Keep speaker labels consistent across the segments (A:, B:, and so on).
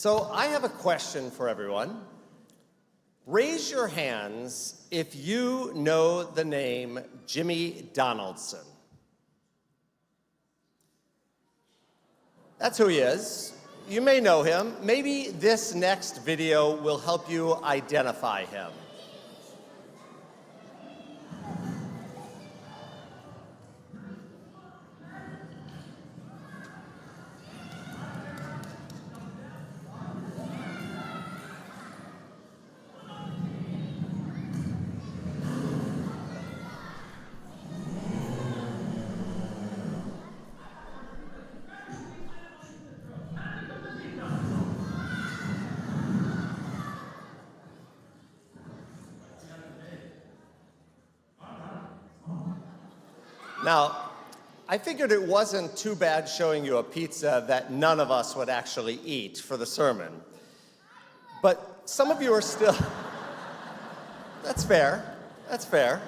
A: So I have a question for everyone. Raise your hands if you know the name Jimmy Donaldson. That's who he is. You may know him. Maybe this next video will help you identify him. Now, I figured it wasn't too bad showing you a pizza that none of us would actually eat for the sermon. But some of you are still... That's fair. That's fair.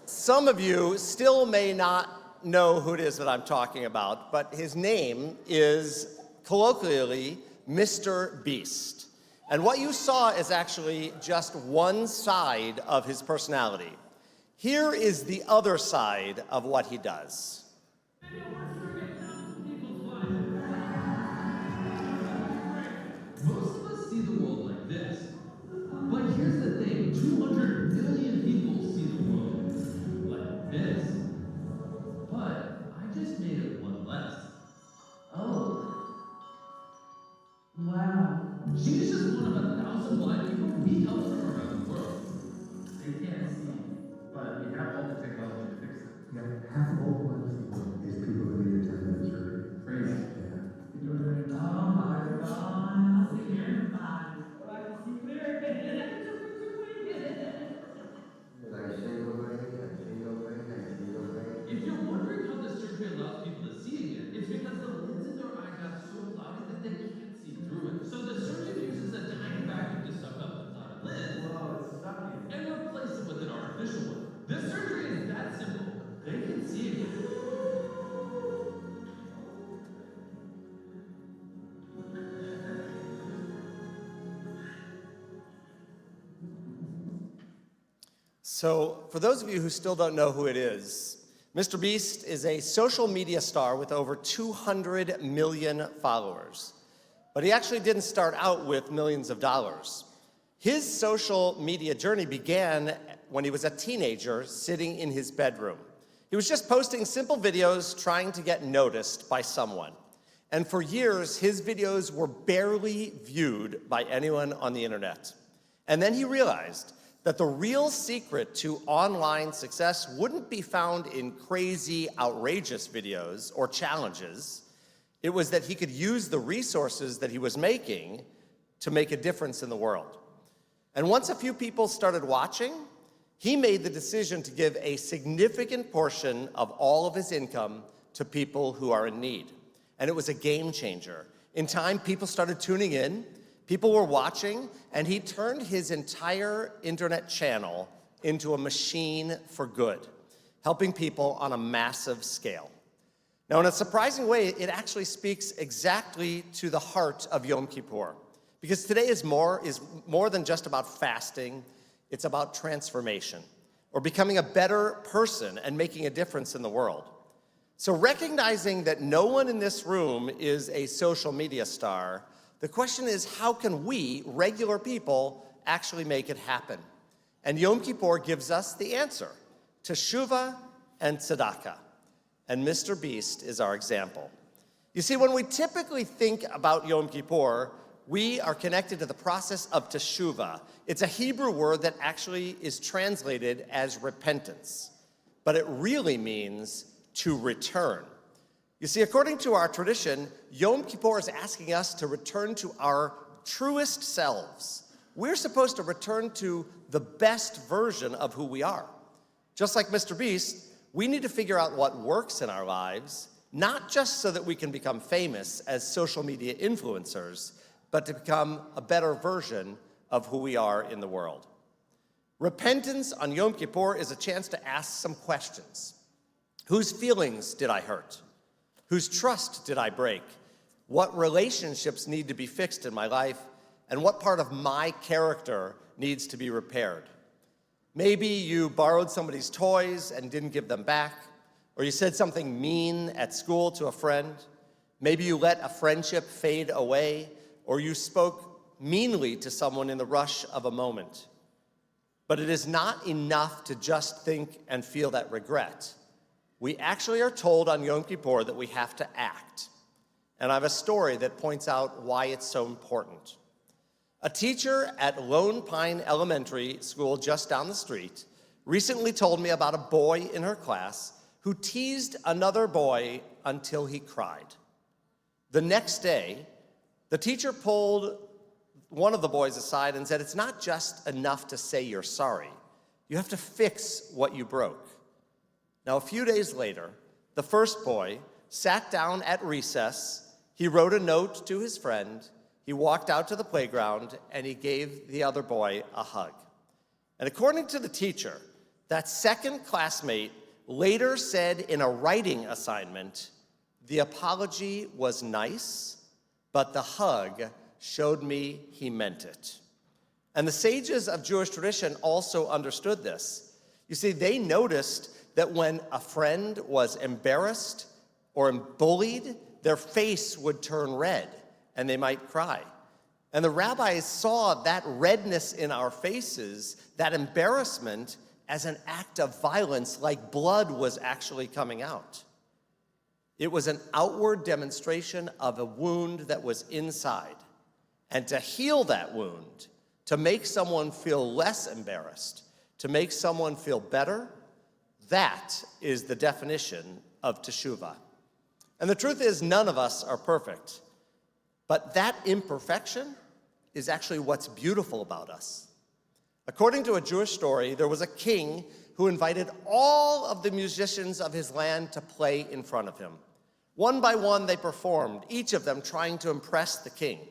A: Some of you still may not know who it is that I'm talking about, but his name is colloquially MrBeast. And what you saw is actually just one side of his personality. Here is the other side of what he does.
B: Most of us see the world like this. But here's the thing, 200 million people see the world like this. But I just made it one less. Oh. Wow. She's just one of 1,000 blind people who need help from around the world. They can't see, but we have all the technology to fix it.
C: Yeah, half of all blind people is people who need attendance surgery.
B: Crazy.
C: Yeah.
B: You're doing it. Oh my God. I'll see here in 5. But I can see clear. If you're wondering how the surgery allows people to see again, it's because the lids in their eye got so cloudy that they can't see through it. So the surgeon uses a tiny vacuum to suck up the clouded lid. Whoa, it's sucking. And replace it with an artificial one. This surgery is that simple. They can see again.
A: So, for those of you who still don't know who it is, MrBeast is a social media star with over 200 million followers. But he actually didn't start out with millions of dollars. His social media journey began when he was a teenager sitting in his bedroom. He was just posting simple videos trying to get noticed by someone. And for years, his videos were barely viewed by anyone on the internet. And then he realized that the real secret to online success wouldn't be found in crazy, outrageous videos or challenges. It was that he could use the resources that he was making to make a difference in the world. And once a few people started watching, he made the decision to give a significant portion of all of his income to people who are in need. And it was a game changer. In time, people started tuning in, people were watching, and he turned his entire internet channel into a machine for good, helping people on a massive scale. Now, in a surprising way, it actually speaks exactly to the heart of Yom Kippur, because today is more than just about fasting. It's about transformation, or becoming a better person and making a difference in the world. So recognizing that no one in this room is a social media star, the question is, how can we, regular people, actually make it happen? And Yom Kippur gives us the answer: teshuvah and tzedakah. And MrBeast is our example. You see, when we typically think about Yom Kippur, we are connected to the process of teshuvah. It's a Hebrew word that actually is translated as repentance, but it really means to return. You see, according to our tradition, Yom Kippur is asking us to return to our truest selves. We're supposed to return to the best version of who we are. Just like MrBeast, we need to figure out what works in our lives, not just so that we can become famous as social media influencers, but to become a better version of who we are in the world. Repentance on Yom Kippur is a chance to ask some questions. Whose feelings did I hurt? Whose trust did I break? What relationships need to be fixed in my life? And what part of my character needs to be repaired? Maybe you borrowed somebody's toys and didn't give them back, or you said something mean at school to a friend. Maybe you let a friendship fade away, or you spoke meanly to someone in the rush of a moment. But it is not enough to just think and feel that regret. We actually are told on Yom Kippur that we have to act. And I have a story that points out why it's so important. A teacher at Lone Pine Elementary School just down the street recently told me about a boy in her class who teased another boy until he cried. The next day, the teacher pulled one of the boys aside and said, "It's not just enough to say you're sorry. You have to fix what you broke." Now, a few days later, the first boy sat down at recess, he wrote a note to his friend, he walked out to the playground, and he gave the other boy a hug. And according to the teacher, that second classmate later said in a writing assignment, "The apology was nice, but the hug showed me he meant it." And the sages of Jewish tradition also understood this. You see, they noticed that when a friend was embarrassed or bullied, their face would turn red and they might cry. And the rabbis saw that redness in our faces, that embarrassment, as an act of violence, like blood was actually coming out. It was an outward demonstration of a wound that was inside. And to heal that wound, to make someone feel less embarrassed, to make someone feel better, that is the definition of teshuvah. And the truth is, none of us are perfect. But that imperfection is actually what's beautiful about us. According to a Jewish story, there was a king who invited all of the musicians of his land to play in front of him. One by one, they performed, each of them trying to impress the king.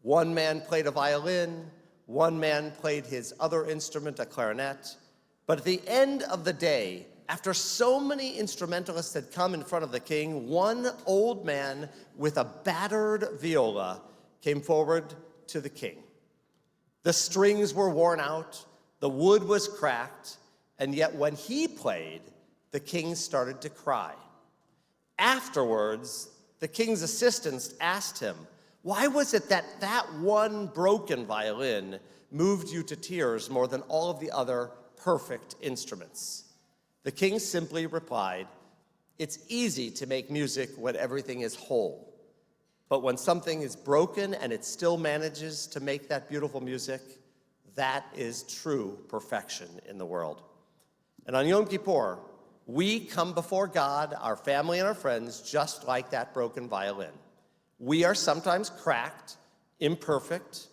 A: One man played a violin, one man played his other instrument, a clarinet. But at the end of the day, after so many instrumentalists had come in front of the king, one old man with a battered viola came forward to the king. The strings were worn out, the wood was cracked, and yet when he played, the king started to cry. Afterwards, the king's assistants asked him, "Why was it that that one broken violin moved you to tears more than all of the other perfect instruments?" The king simply replied, "It's easy to make music when everything is whole. But when something is broken and it still manages to make that beautiful music, that is true perfection in the world." And on Yom Kippur, we come before God, our family, and our friends just like that broken violin. We are sometimes cracked, imperfect,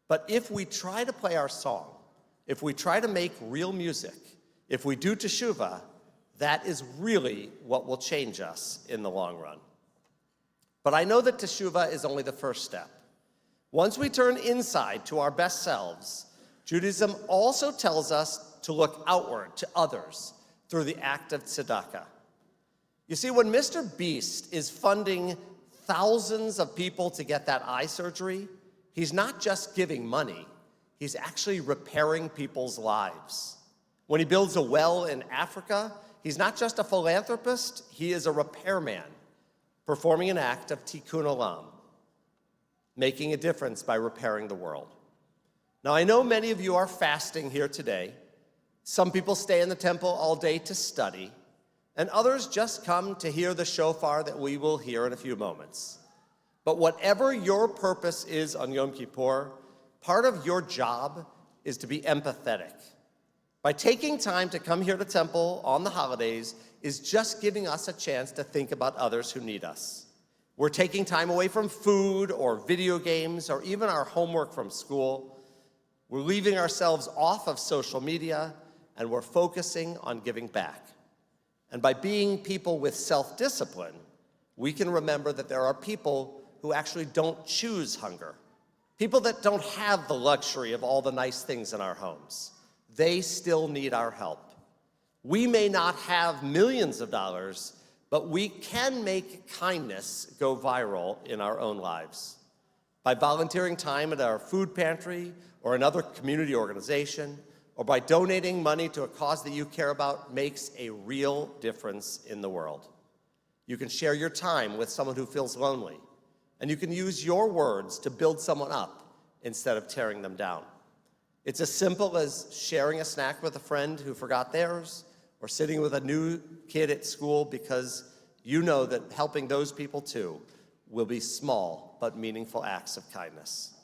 A: but if we try to play our song, if we try to make real music, if we do teshuvah, that is really what will change us in the long run. But I know that teshuvah is only the first step. Once we turn inside to our best selves, Judaism also tells us to look outward to others through the act of tzedakah. You see, when MrBeast is funding thousands of people to get that eye surgery, he's not just giving money, he's actually repairing people's lives. When he builds a well in Africa, he's not just a philanthropist, he is a repairman, performing an act of tikkun olam, making a difference by repairing the world. Now, I know many of you are fasting here today. Some people stay in the temple all day to study, and others just come to hear the shofar that we will hear in a few moments. But whatever your purpose is on Yom Kippur, part of your job is to be empathetic. By taking time to come here to temple on the holidays is just giving us a chance to think about others who need us. We're taking time away from food or video games or even our homework from school. We're leaving ourselves off of social media, and we're focusing on giving back. And by being people with self-discipline, we can remember that there are people who actually don't choose hunger, people that don't have the luxury of all the nice things in our homes. They still need our help. We may not have millions of dollars, but we can make kindness go viral in our own lives. By volunteering time at our food pantry or another community organization, or by donating money to a cause that you care about makes a real difference in the world. You can share your time with someone who feels lonely, and you can use your words to build someone up instead of tearing them down. It's as simple as sharing a snack with a friend who forgot theirs, or sitting with a new kid at school because you know that helping those people too will be small but meaningful acts of kindness.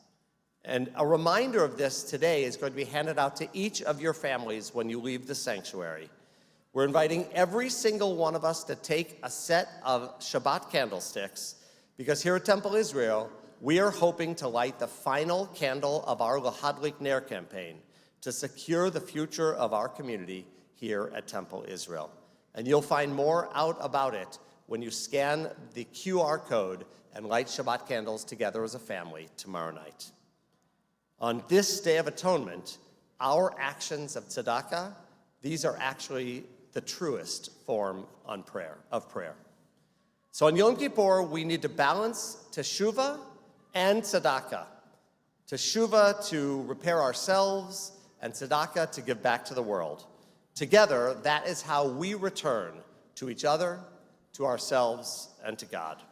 A: And a reminder of this today is going to be handed out to each of your families when you leave the sanctuary. We're inviting every single one of us to take a set of Shabbat candlesticks, because here at Temple Israel, we are hoping to light the final candle of our Lahadlik Ner campaign to secure the future of our community here at Temple Israel. And you'll find more out about it when you scan the QR code and light Shabbat candles together as a family tomorrow night. On this Day of Atonement, our actions of tzedakah, these are actually the truest form of prayer. So on Yom Kippur, we need to balance teshuvah and tzedakah. Teshuvah to repair ourselves, and tzedakah to give back to the world. Together, that is how we return to each other, to ourselves, and to God.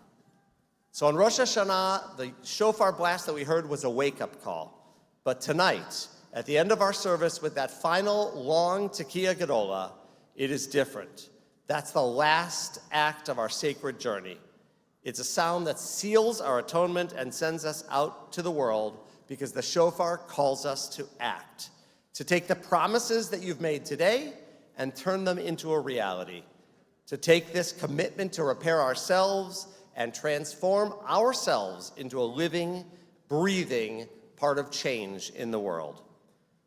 A: So on Rosh Hashanah, the shofar blast that we heard was a wake-up call. But tonight, at the end of our service with that final long Tekiah Gedola, it is different. That's the last act of our sacred journey. It's a sound that seals our atonement and sends us out to the world because the shofar calls us to act, to take the promises that you've made today and turn them into a reality, to take this commitment to repair ourselves and transform ourselves into a living, breathing part of change in the world.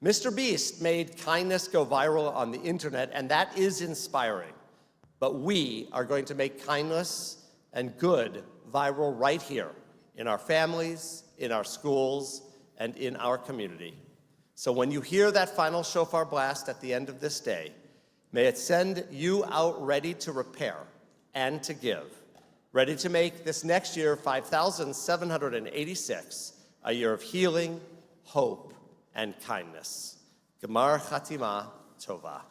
A: MrBeast made kindness go viral on the internet, and that is inspiring. But we are going to make kindness and good viral right here in our families, in our schools, and in our community. So when you hear that final shofar blast at the end of this day, may it send you out ready to repair and to give, ready to make this next year, 5,786, a year of healing, hope, and kindness. Gemar Chatima Tova.